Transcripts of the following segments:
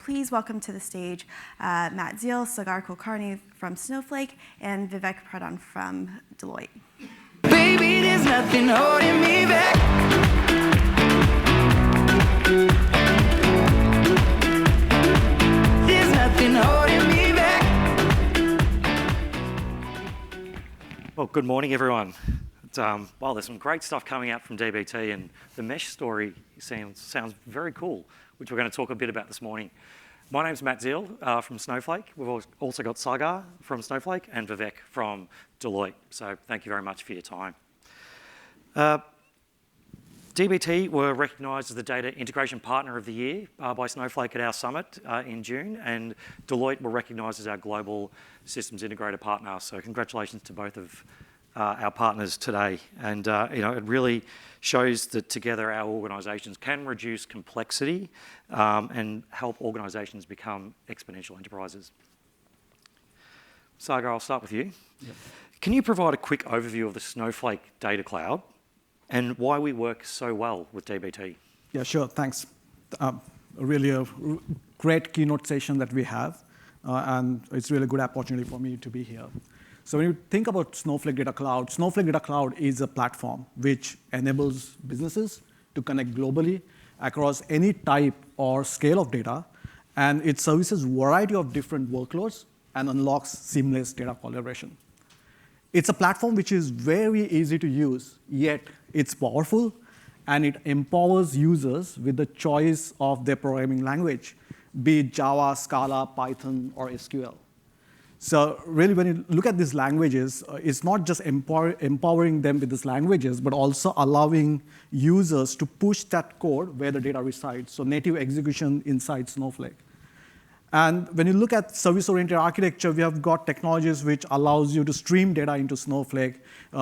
please welcome to the stage Matt Zele, Sagar Kulkarni from Snowflake, and Vivek Pradhan from Deloitte. Baby, there's nothing holding me back. There's nothing holding me back. Well, good morning, everyone. Well, there's some great stuff coming out from DBT, and the mesh story sounds very cool, which we're going to talk a bit about this morning. My name's Matt Zele from Snowflake. We've also got Sagar from Snowflake and Vivek from Deloitte. So thank you very much for your time. DBT were recognised as the Data Integration Partner of the Year by Snowflake at our summit in June, and Deloitte were recognised as our Global Systems Integrator Partner. So congratulations to both of our partners today. And it really shows that together our organisations can reduce complexity and help organisations become exponential enterprises. Sagar, I'll start with you. Yep. Can you provide a quick overview of the Snowflake Data Cloud and why we work so well with DBT? Yeah, sure, thanks. Really a great keynote session that we have, and it's really a good opportunity for me to be here. So when you think about Snowflake Data Cloud is a platform which enables businesses to connect globally across any type or scale of data, and it services a variety of different workloads and unlocks seamless data collaboration. It's a platform which is very easy to use, yet it's powerful, and it empowers users with the choice of their programming language, be it Java, Scala, Python, or SQL. So really, when you look at these languages, it's not just empowering them with these languages, but also allowing users to push that code where the data resides, so native execution inside Snowflake. And when you look at service-oriented architecture, we have got technologies which allows you to stream data into Snowflake.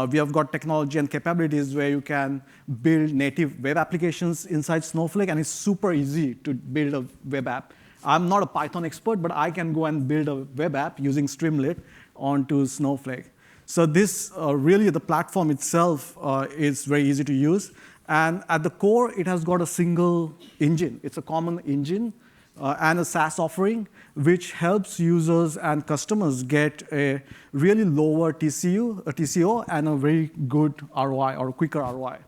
We have got technology and capabilities where you can build native web applications inside Snowflake, and it's super easy to build a web app. I'm not a Python expert, but I can go and build a web app using Streamlit onto Snowflake. So this really, the platform itself is very easy to use. And at the core, it has got a single engine. It's a common engine and a SaaS offering, which helps users and customers get a really lower TCO and a very good ROI or a quicker ROI.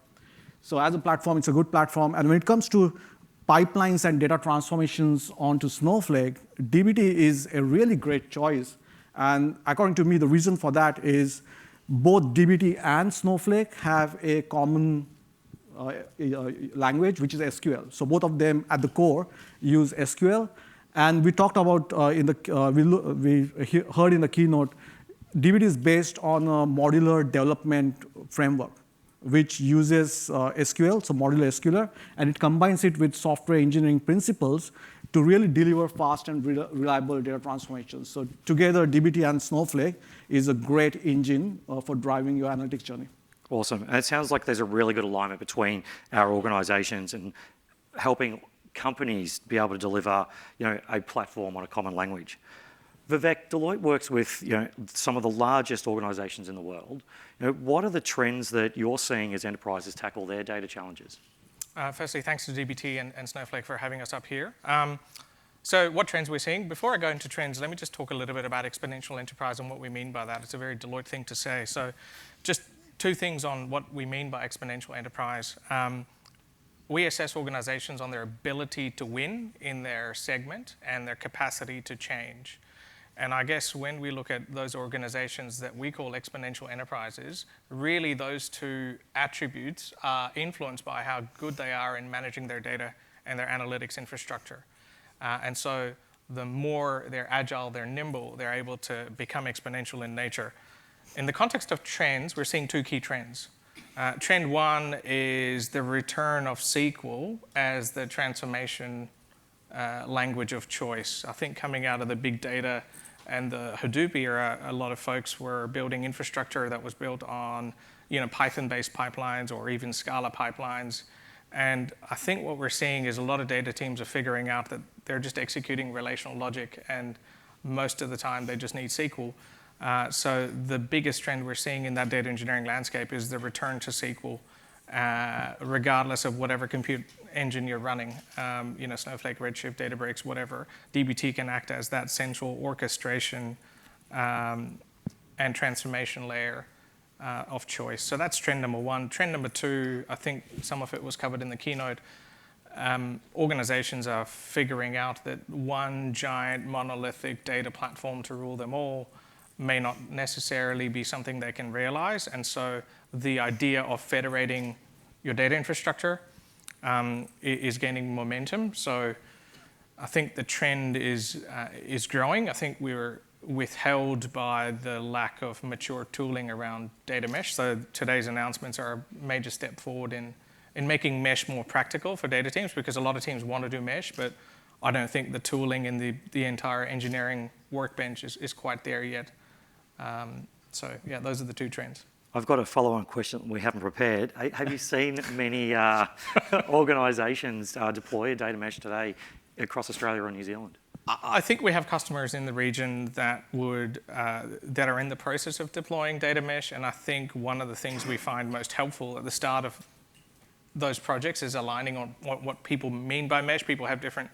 So as a platform, it's a good platform. And when it comes to pipelines and data transformations onto Snowflake, DBT is a really great choice. And according to me, the reason for that is both DBT and Snowflake have a common language, which is SQL. So both of them at the core use SQL. And we talked about, we heard in the keynote, DBT is based on a modular development framework, which uses SQL, so modular SQL, and it combines it with software engineering principles to really deliver fast and reliable data transformations. So together, DBT and Snowflake is a great engine for driving your analytics journey. Awesome. And it sounds like there's a really good alignment between our organizations and helping companies be able to deliver a platform on a common language. Vivek, Deloitte works with some of the largest organizations in the world. What are the trends that you're seeing as enterprises tackle their data challenges? Firstly, thanks to DBT and Snowflake for having us up here. So what trends we're seeing? Before I go into trends, let me just talk a little bit about exponential enterprise and what we mean by that. It's a very Deloitte thing to say. So just two things on what we mean by exponential enterprise. We assess organizations on their ability to win in their segment and their capacity to change. And I guess when we look at those organizations that we call exponential enterprises, really those two attributes are influenced by how good they are in managing their data and their analytics infrastructure. And so the more they're agile, they're nimble, they're able to become exponential in nature. In the context of trends, we're seeing two key trends. Trend one is the return of SQL as the transformation language of choice. I think coming out of the big data and the Hadoop era, a lot of folks were building infrastructure that was built on Python-based pipelines or even Scala pipelines. And I think what we're seeing is a lot of data teams are figuring out that they're just executing relational logic, and most of the time they just need SQL. So the biggest trend we're seeing in that data engineering landscape is the return to SQL regardless of whatever compute engine you're running, Snowflake, Redshift, Databricks, whatever. dbt can act as that central orchestration and transformation layer of choice. So that's trend number one. Trend number two, I think some of it was covered in the keynote. Organizations are figuring out that one giant monolithic data platform to rule them all may not necessarily be something they can realize. And so the idea of federating your data infrastructure is gaining momentum. So I think the trend is growing. I think we were withheld by the lack of mature tooling around data mesh. So today's announcements are a major step forward in making mesh more practical for data teams, because a lot of teams want to do mesh, but I don't think the tooling in the entire engineering workbench is quite there yet. So yeah, those are the two trends. I've got a follow-on question that we haven't prepared. Have you seen many organisations deploy a data mesh today across Australia or New Zealand? I think we have customers in the region that are in the process of deploying data mesh, and I think one of the things we find most helpful at the start of those projects is aligning on what people mean by mesh. People have different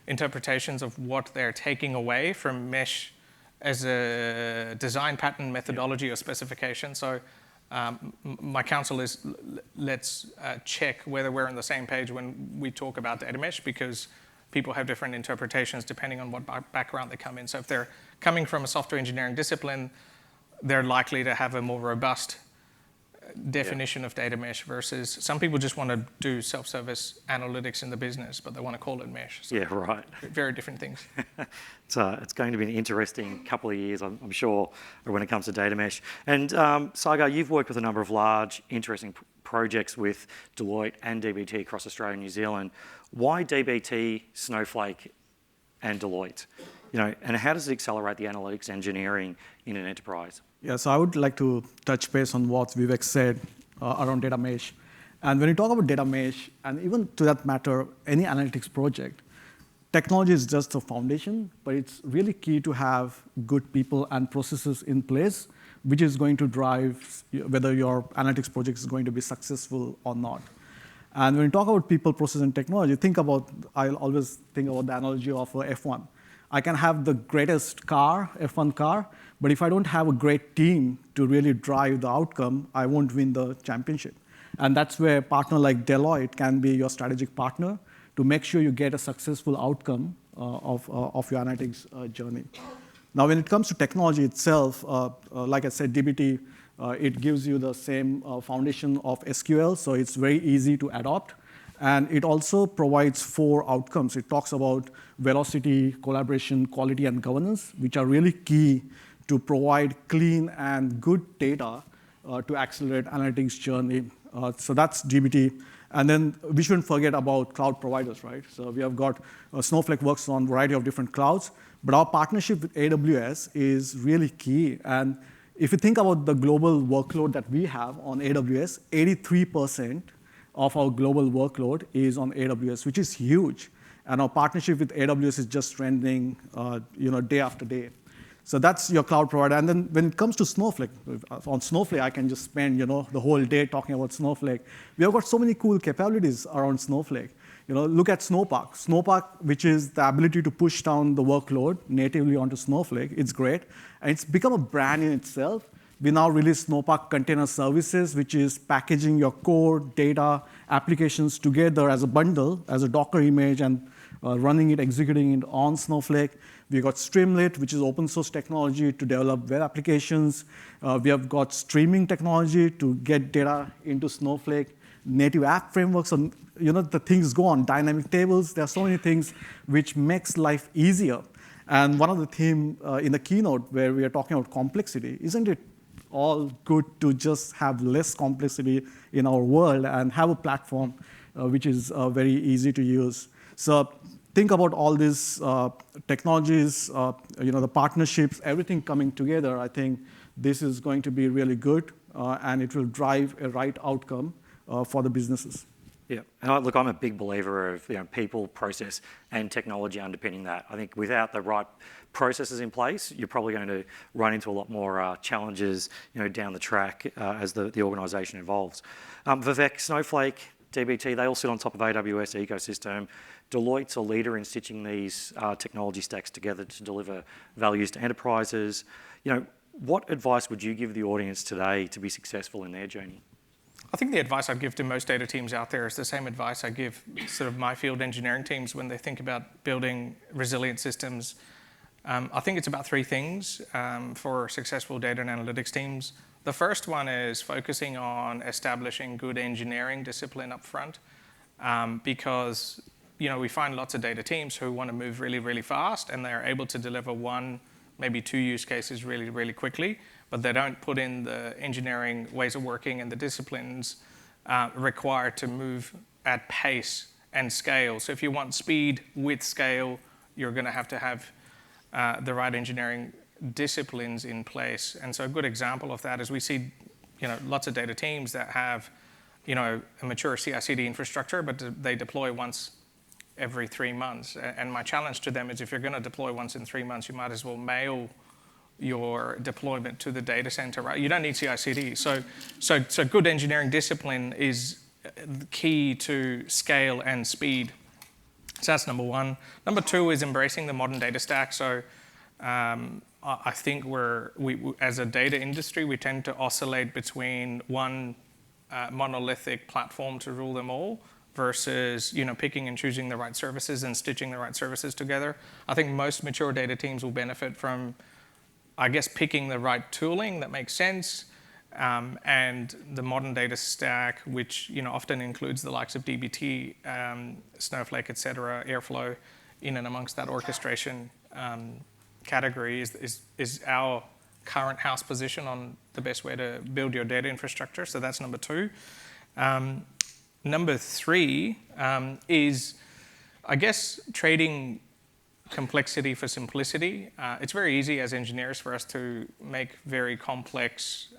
interpretations of what they're taking away from mesh as a design pattern, methodology, or specification. So my counsel is let's check whether we're on the same page when we talk about data mesh, because people have different interpretations depending on what background they come in. So if they're coming from a software engineering discipline, they're likely to have a more robust definition of data mesh versus some people just want to do self-service analytics in the business, but they want to call it mesh. So yeah, right. Very different things. It's going to be an interesting couple of years, I'm sure, when it comes to data mesh. And Sagar, you've worked with a number of large, interesting projects with Deloitte and DBT across Australia and New Zealand. Why DBT, Snowflake, and Deloitte? And how does it accelerate the analytics engineering in an enterprise? Yeah, so I would like to touch base on what Vivek said around data mesh. And when you talk about data mesh, and even to that matter, any analytics project, technology is just the foundation, but it's really key to have good people and processes in place, which is going to drive whether your analytics project is going to be successful or not. And when you talk about people, process, and technology, I'll always think about the analogy of F1. I can have the greatest car, F1 car, but if I don't have a great team to really drive the outcome, I won't win the championship. And that's where a partner like Deloitte can be your strategic partner to make sure you get a successful outcome of your analytics journey. Now, when it comes to technology itself, like I said, DBT, it gives you the same foundation of SQL, so it's very easy to adopt. And it also provides 4 outcomes. It talks about velocity, collaboration, quality, and governance, which are really key to provide clean and good data to accelerate analytics journey. So that's DBT. And then we shouldn't forget about cloud providers, right? So we have got Snowflake works on a variety of different clouds, but our partnership with AWS is really key. And if you think about the global workload that we have on AWS, 83% of our global workload is on AWS, which is huge. And our partnership with AWS is just trending day after day. So that's your cloud provider. And then when it comes to Snowflake, on Snowflake, I can just spend the whole day talking about Snowflake. We have got so many cool capabilities around Snowflake. Look at Snowpark. Snowpark, which is the ability to push down the workload natively onto Snowflake. It's great. And it's become a brand in itself. We now release Snowpark Container Services, which is packaging your core data applications together as a bundle, as a Docker image, and running it, executing it on Snowflake. We got Streamlit, which is open source technology to develop web applications. We have got streaming technology to get data into Snowflake, native app frameworks, and the things go on, dynamic tables. There are so many things which makes life easier. And one of the themes in the keynote where we are talking about complexity, isn't it all good to just have less complexity in our world and have a platform which is very easy to use? So think about all these technologies, the partnerships, everything coming together. I think this is going to be really good, and it will drive a right outcome for the businesses. Yeah, and look, I'm a big believer of people, process, and technology underpinning that. I think without the right processes in place, you're probably going to run into a lot more challenges, down the track as the organisation evolves. Vivek, Snowflake, DBT, they all sit on top of AWS ecosystem. Deloitte's a leader in stitching these technology stacks together to deliver values to enterprises. What advice would you give the audience today to be successful in their journey? I think the advice I'd give to most data teams out there is the same advice I give sort of my field engineering teams when they think about building resilient systems. I think it's about three things for successful data and analytics teams. The first one is focusing on establishing good engineering discipline up front, because we find lots of data teams who want to move really, really fast, and they're able to deliver one, maybe two use cases really, really quickly, but they don't put in the engineering ways of working and the disciplines required to move at pace and scale. So if you want speed with scale, you're going to have the right engineering disciplines in place. And so a good example of that is we see lots of data teams that have a mature CI/CD infrastructure, but they deploy once every 3 months. And my challenge to them is if you're going to deploy once in 3 months, you might as well mail your deployment to the data center, right? You don't need CI/CD. So good engineering discipline is key to scale and speed. So that's number one. Number two is embracing the modern data stack. So I think we as a data industry, we tend to oscillate between one monolithic platform to rule them all versus picking and choosing the right services and stitching the right services together. I think most mature data teams will benefit from, I guess, picking the right tooling that makes sense, and the modern data stack, which often includes the likes of DBT, Snowflake, et cetera, Airflow, in and amongst that orchestration category is our current house position on the best way to build your data infrastructure. So that's number two. Number three is, I guess, trading complexity for simplicity. It's very easy as engineers for us to make very complex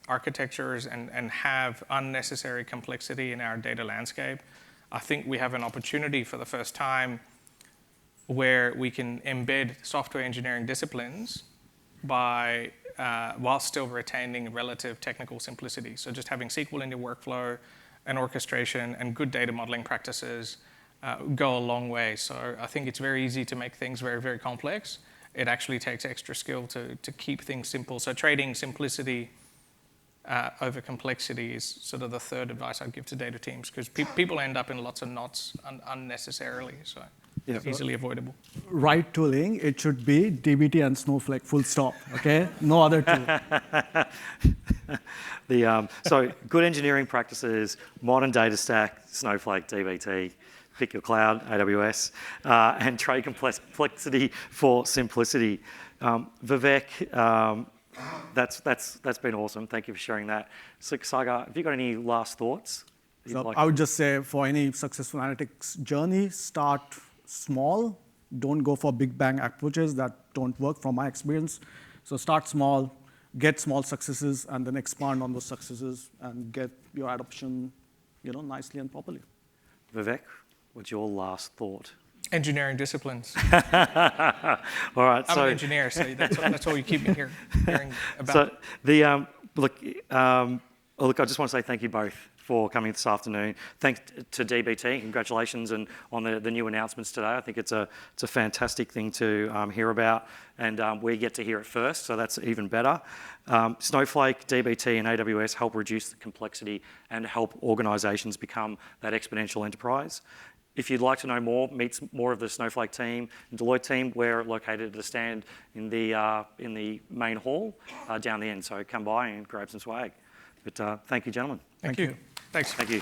architectures and have unnecessary complexity in our data landscape. I think we have an opportunity for the first time where we can embed software engineering disciplines by while still retaining relative technical simplicity. So just having SQL in your workflow and orchestration and good data modeling practices go a long way. So I think it's very easy to make things very, very complex. It actually takes extra skill to keep things simple. So trading simplicity over complexity is sort of the third advice I'd give to data teams, because people end up in lots of knots unnecessarily. So it's easily avoidable. Right tooling, it should be DBT and Snowflake, full stop, okay? No other tool. So good engineering practices, modern data stack, Snowflake, DBT, pick your cloud, AWS, and trade complexity for simplicity. Vivek, that's been awesome. Thank you for sharing that. So, Sagar, have you got any last thoughts? So I would just say for any successful analytics journey, start small. Don't go for big bang approaches that don't work from my experience. So start small, get small successes, and then expand on those successes and get your adoption, nicely and properly. Vivek, what's your last thought? Engineering disciplines. All right. I'm an engineer, so that's all you keep me hearing about. So look, I just want to say thank you both for coming this afternoon. Thanks to DBT. Congratulations on the new announcements today. I think it's a fantastic thing to hear about, and we get to hear it first, so that's even better. Snowflake, DBT, and AWS help reduce the complexity and help organisations become that exponential enterprise. If you'd like to know more, meet more of the Snowflake team and Deloitte team, we're located at the stand in the main hall down the end. So come by and grab some swag. But thank you, gentlemen. Thank you. Thanks. Thank you.